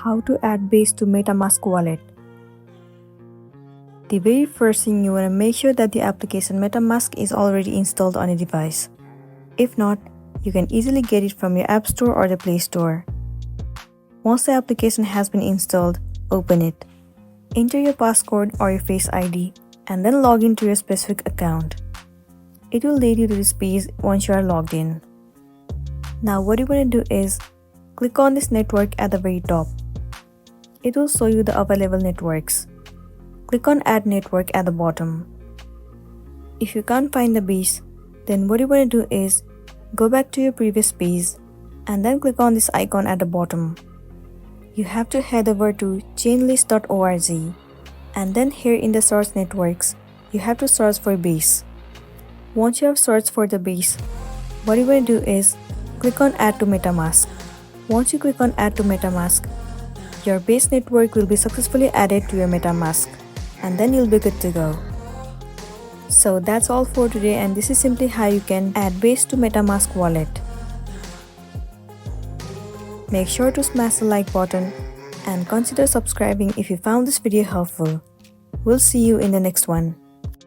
How to add Base to MetaMask wallet. The very first thing you want to make sure that the application MetaMask is already installed on a device. If not, you can easily get it from your App Store or the Play Store. Once the application has been installed, open it. Enter your passcode or your Face ID and then log into your specific account. It will lead you to this page once you are logged in. Now what you want to do is click on this network at the very top. It will show you the available networks. Click on Add Network at the bottom. If you can't find the base, then what you want to do is go back to your previous page and then click on this icon at the bottom. You have to head over to chainlist.org and then here in the source networks, you have to search for base. Once you have searched for the base, what you want to do is click on Add to MetaMask. Once you click on Add to MetaMask, your base network will be successfully added to your MetaMask and then you'll be good to go. So that's all for today, and this is simply how you can add base to MetaMask wallet. Make sure to smash the like button and consider subscribing if you found this video helpful. We'll see you in the next one.